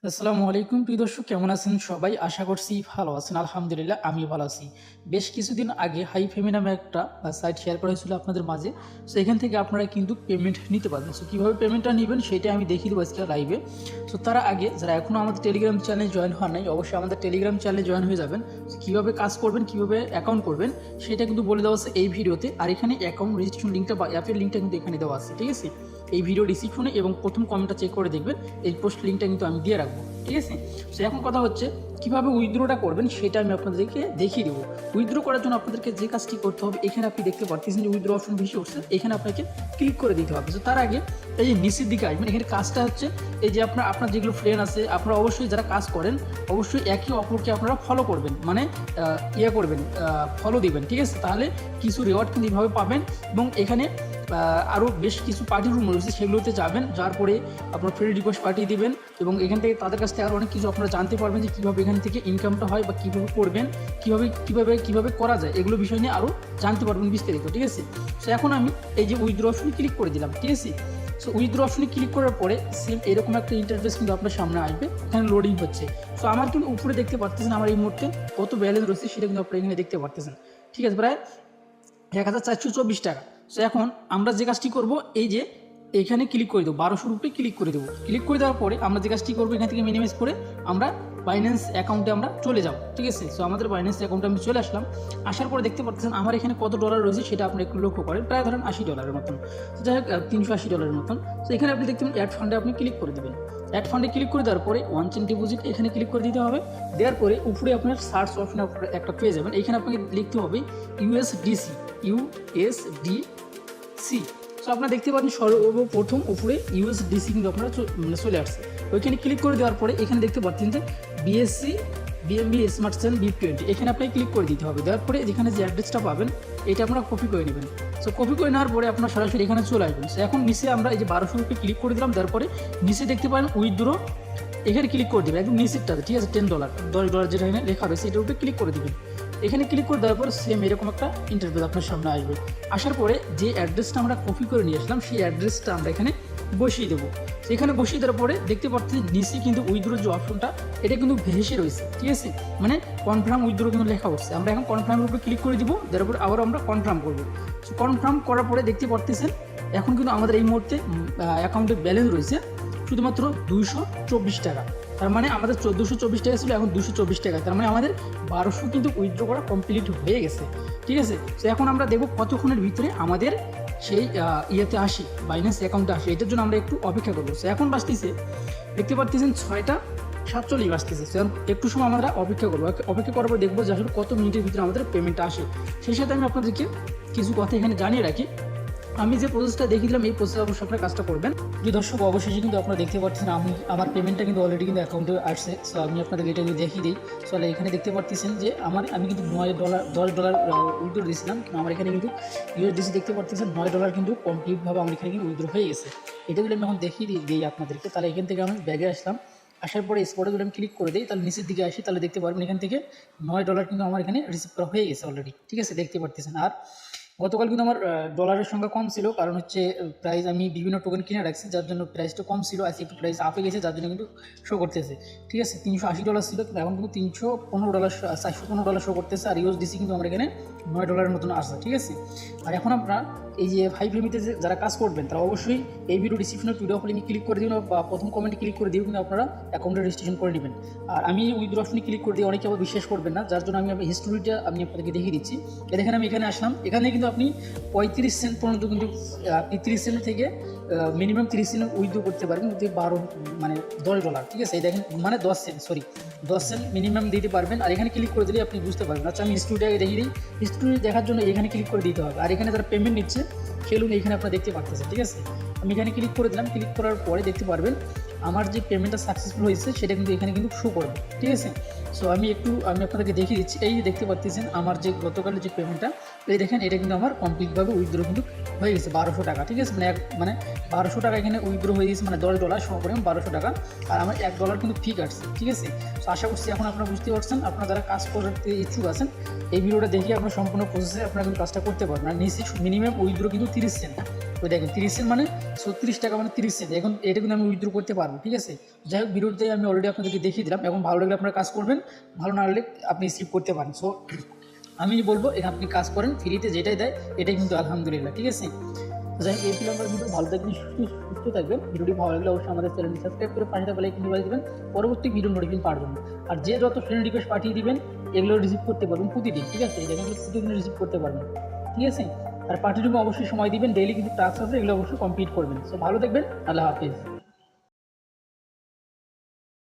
আসসালামু আলাইকুম প্রিয় দর্শক, কেমন আছেন সবাই? আশা করছি ভালো আছেন। আলহামদুলিল্লাহ আমিও ভালো আছি। বেশ কিছুদিন আগে হাইফেমি নামে একটা সাইট শেয়ার করা হয়েছিল আপনাদের মাঝে। সো এখান থেকে আপনারা কিন্তু পেমেন্ট নিতে পারবেন। সো কীভাবে পেমেন্টটা নেবেন সেটা আমি দেখিয়ে দেবো আজকে লাইভে। সো তারা আগে যারা এখনও আমাদের টেলিগ্রাম চ্যানেলে জয়েন হওয়া নাই, অবশ্যই আমাদের টেলিগ্রাম চ্যানেলে জয়েন হয়ে যাবেন। কীভাবে কাজ করবেন, কীভাবে অ্যাকাউন্ট করবেন সেটা কিন্তু বলে দেওয়া আছে এই ভিডিওতে। আর এখানে অ্যাকাউন্ট রেজিস্ট্রেশন লিঙ্কটা বা অ্যাপের লিঙ্কটা কিন্তু এখানে দেওয়া আছে, ঠিক আছে? এই ভিডিও ডিসক্রিপশনে এবং প্রথম কমেন্টটা চেক করে দেখবেন, এই পোস্ট লিঙ্কটা কিন্তু আমি দিয়ে রাখবো, ঠিক আছে? সো এখন কথা হচ্ছে কীভাবে উইথড্রোটা করবেন সেটা আমি আপনাদেরকে দেখিয়ে দেবো। উইথড্রো করার জন্য আপনাদেরকে যে কাজটি করতে হবে, এখানে আপনি দেখতে পাচ্ছেন যে উইথড্রো অপশন বেশি উঠছে, এখানে আপনাকে ক্লিক করে দিতে হবে। তো তার আগে এই যে নিচের দিকে আসবেন, এখানে কাজটা হচ্ছে এই যে আপনার যেগুলো ফ্রেন্ড আছে, আপনারা অবশ্যই যারা কাজ করেন অবশ্যই একে অপরকে আপনারা ফলো করবেন, মানে করবেন, ফলো দিবেন, ঠিক আছে? তাহলে কিছু রিওয়ার্ড কিন্তু এইভাবে পাবেন। এবং এখানে আরও বেশ কিছু পার্টি রুম রয়েছে, সেগুলোতে যাবেন, যার পরে আপনার ফ্রেন্ড রিকোয়েস্ট পাঠিয়ে দিবেন এবং এখান থেকে তাদের কাছ থেকে আরও অনেক কিছু আপনারা জানতে পারবেন যে কীভাবে এখান থেকে ইনকামটা হয় বা কীভাবে করবেন, কীভাবে করা যায়, এগুলো বিষয় নিয়ে আরও জানতে পারবেন বিস্তারিত, ঠিক আছে? সো এখন আমি এই যে উইথড্র অপশনে ক্লিক করে দিলাম, ঠিক আছে? সো উইথড্র অপশনে ক্লিক করার পরে সেম এরকম একটা ইন্টারফেস কিন্তু আপনার সামনে আসবে, এখানে লোডিং হচ্ছে। সো আমার কিন্তু উপরে দেখতে পারতেছেন আমার এই মুহূর্তে কত ব্যালেন্স রয়েছে সেটা কিন্তু আপনারা এখানে দেখতে পারতেছেন, ঠিক আছে? প্রায় 1424 টাকা। সো এখন আমরা যে কাজটি করব, এই যে এখানে ক্লিক করে দেবো, 1200 রুপি ক্লিক করে দেবো। ক্লিক করে দেওয়ার পরে আমরা যে কাজটি করবো, এখান থেকে মিনিমাইজ করে আমরা বাইন্যান্স অ্যাকাউন্টে আমরা চলে যাব, ঠিক আছে? সো আমাদের বাইন্যান্স অ্যাকাউন্টে আমি চলে আসলাম। আসার পরে দেখতে পাচ্ছেন আমার এখানে কত ডলার রয়েছে সেটা আপনি একটু লক্ষ্য করেন, প্রায় ধরেন $80 মতন। যাই হোক, $380 মতন। তো এখানে আপনি দেখতে পাবেন অ্যাড ফান্ডে আপনি ক্লিক করে দেবেন। অ্যাড ফান্ডে ক্লিক করে দেওয়ার পরে ওয়ান চেইন ডিপোজিট এখানে ক্লিক করে দিতে হবে। দেওয়ার পরে উপরে আপনার সার্চ অপশন একটা পেয়ে যাবেন, এখানে আপনাকে লিখতে হবে USDC। সো আপনারা দেখতে পাচ্ছেন সর্বপ্রথম উপরে USDC কিন্তু আপনারা চলে আসছে। ওইখানে ক্লিক করে দেওয়ার পরে এখানে দেখতে পাচ্ছেন যে BNB স্মার্ট চেইন BIP20, এখানে আপনাকে ক্লিক করে দিতে হবে। দেওয়ার পরে যেখানে যে অ্যাড্রেসটা পাবেন এটা আপনারা কপি করে নেবেন। সো কপি করে নেওয়ার পরে আপনার সরাসরি এখানে চলে আসবেন। সো এখন নিচে আমরা এই যে 1200 রুপি ক্লিক করে দিলাম। দেওয়ার পরে নিচে দেখতে পারেন উইথড্রো, এখানে ক্লিক করে দেবেন একদম নিচেরটাতে, ঠিক আছে? $10 যেটা এখানে লেখা রয়েছে এটার উপরে ক্লিক করে দেবেন। এখানে ক্লিক করে দেওয়ার পর সেম এরকম একটা ইন্টারফেস আপনার সামনে আসবে। আসার পরে যে অ্যাড্রেসটা আমরা কপি করে নিয়ে আসলাম সেই অ্যাড্রেসটা আমরা এখানে বসিয়ে দেবো। এখানে বসিয়ে দেওয়ার পরে দেখতে পাচ্ছি নিচে কিন্তু উইথড্রোর যে অপশনটা এটা কিন্তু ভেসে রয়েছে, ঠিক আছে? মানে কনফার্ম উইথড্রো কিন্তু লেখা হচ্ছে। আমরা এখন কনফার্মের উপরে ক্লিক করে দিব, তারপর আবার আমরা কনফার্ম করবো। সো কনফার্ম করার পরে দেখতে পাচ্ছেন এখন কিন্তু আমাদের এই মুহূর্তে অ্যাকাউন্টে ব্যালেন্স রয়েছে শুধুমাত্র 224 টাকা। তার মানে আমাদের 1424 টাকা ছিল, এখন 224 টাকা। তার মানে আমাদের 1200 কিন্তু উইথড্র করা কমপ্লিট হয়ে গেছে, ঠিক আছে? তো এখন আমরা দেখব কতক্ষণের ভিতরে আমাদের সেই ইয়েতে আসি, বাইন্যান্স অ্যাকাউন্টে আসি। এটার জন্য আমরা একটু অপেক্ষা করবো। সো এখন বাজতেছে, দেখতে পাচ্ছেন 6টা 47 বাজতেছে। সো একটু সময় আমরা অপেক্ষা করবো। অপেক্ষা করার পর দেখবো যে আসলে কত মিনিটের ভিতরে আমাদের পেমেন্টটা আসে। সেই সাথে আমি আপনাদেরকে কিছু কথা এখানে জানিয়ে রাখি। আমি যে প্রসেসটা দেখিয়ে দিলাম এই প্রসেসে অবশ্যই আপনারা কাজটা করবেন। যে দর্শক, অবশেষে কিন্তু আপনারা দেখতে পাচ্ছেন আমার পেমেন্টটা কিন্তু অলরেডি কিন্তু অ্যাকাউন্টে আসছে। সো আমি আপনাদেরকে এটা কিন্তু দেখিয়ে দিই। সো এখানে দেখতে পাচ্ছেন যে আমি কিন্তু $10 উইথড্র দিয়েছিলাম, আমার এখানে কিন্তু USDC দেখতে পাচ্ছেন $9 কিন্তু কমপ্লিটভাবে আমার এখানে কিন্তু উইথড্র হয়ে গেছে। এটা যদি আমি এখন দেখিয়ে দিই আপনাদেরকে, তাহলে এখান থেকে আমি ব্যাগে আসলাম। আসার পরে স্পটে যদি আমি ক্লিক করে দিই, তাহলে নিচের দিকে আসি, তাহলে দেখতে পারবেন এখান থেকে $9 কিন্তু আমার এখানে রিসিভ করা হয়ে গেছে অলরেডি, ঠিক আছে? দেখতে পাচ্ছেন। আর গতকাল কিন্তু আমার ডলারের সংখ্যা কম ছিল, কারণ হচ্ছে প্রাইস আমি বিভিন্ন টোকেন কিনে রাখছি, যার জন্য প্রাইসটা কম ছিল। আজকে একটু প্রাইস আপে গেছে, যার জন্য কিন্তু শো করতেছে, ঠিক আছে? $380 ছিল, কিন্তু এখন কিন্তু $415 শো করতেছে। আর USDC কিন্তু আমার এখানে $9 মতন আসছে, ঠিক আছে? আর এখন আপনারা এই যে হাইফেমিতে যারা কাজ করবেন তারা অবশ্যই এই ভিডিও ডিসক্রিপশনে PDF লিঙ্কে ক্লিক করে দিবেন বা প্রথম কমেন্টে ক্লিক করে দিবেন, কিন্তু আপনারা অ্যাকাউন্টে রেজিস্ট্রেশন করে নেবেন। আর আমি উইথড্র অপশনে ক্লিক করে দিই, অনেকে আবার বিশ্বাস করবেন না, যার জন্য আমি হিস্টোরিটা আমি আপনাদেরকে দেখিয়ে দিচ্ছি। দেখেন আমি এখানে আসলাম, এখানে কিন্তু আপনি 35 সেন্ট পর্যন্ত কিন্তু আপনি 30 সেন্ট থেকে মিনিমাম 30 সেন্ট উইথড্র করতে পারবেন, যদি $10, ঠিক আছে? এই দেখেন, মানে 10 সেন্ট মিনিমাম দিতে পারবেন। আর এখানে ক্লিক করে দিলে আপনি বুঝতে পারবেন। আচ্ছা, আমি হিস্ট্রিটাকে দেখিয়ে দিই। হিস্ট্রি দেখার জন্য এখানে ক্লিক করে দিতে হবে। আর এখানে যারা পেমেন্ট নিচ্ছে সেগুলো এখানে আপনারা দেখতে পাচ্ছেন, ঠিক আছে? আমি এখানে ক্লিক করে দিলাম। ক্লিক করার পরে দেখতে পারবেন আমার যে পেমেন্টটা সাকসেসফুল হয়েছে সেটা কিন্তু এখানে কিন্তু শো করবে, ঠিক আছে? সো আমি আপনাদেরকে দেখিয়ে দিচ্ছি। এই দেখতে পাচ্ছেন আমার যে গতকালের যে পেমেন্টটা, এই দেখেন এটা কিন্তু আমার কমপ্লিটভাবে উইথড্র কিন্তু হয়ে গেছে 1200 টাকা, ঠিক আছে? মানে 1200 টাকা এখানে উইথড্র হয়ে গেছে, মানে $10 সমপরিমাণ 1200 টাকা। আর আমার $1 কিন্তু ফি কাটছে, ঠিক আছে? সো আশা করছি এখন আপনারা বুঝতে পারছেন। আপনারা যারা কাজ করতে ইচ্ছুক আছেন, এই ভিডিওটা দেখে আপনার সম্পূর্ণ প্রসেসে আপনারা কিন্তু কাজটা করতে পারবেন। আর নিশ্চিত মিনিমাম উইথড্র কিন্তু 30 সেন্ট, ওই দেখেন 30 সেন্ট মানে 36 টাকা মানে 30 সেন্ট। এখন এটা কিন্তু আমি উইথড্র করতে পারবো, ঠিক আছে। যাই হোক, ভিডিওতে আমি অলরেডি আপনাদেরকে দেখিয়ে দিলাম। এখন ভালো লাগলে আপনারা কাজ করবেন, ভালো না লাগলে আপনি স্কিপ করতে পারেন। সো আমি বলবো এখানে আপনি কাজ করেন, ফ্রিতে যেটাই দেয় এটাই কিন্তু আলহামদুলিল্লাহ, ঠিক আছে। যাই হোক, এই ছিল আমার ভিডিও। ভালো থাকবেন, সুস্থ থাকবেন। ভিডিওটি ভালো লাগলে অবশ্যই আমাদের চ্যানেলটি সাবস্ক্রাইব করে পাশে থাকা লাইক বাজিয়ে দেবেন পরবর্তী ভিডিও নোটিফিকেশন পাওয়ার জন্য। আর যে যত ফ্রেন্ড রিকোয়েস্ট পাঠিয়ে দিবেন এগুলো রিসিভ করতে পারবেন প্রতিদিন, ঠিক আছে। এগুলো প্রতিদিন রিসিভ করতে পারবেন, ঠিক আছে। আর পার্টির জন্য অবশ্যই সময় দিবেন, ডেইলি কিন্তু টাস্ক আছে, এগুলো অবশ্যই কমপ্লিট করবেন। সো ভালো থাকবেন, আল্লাহ হাফিজ।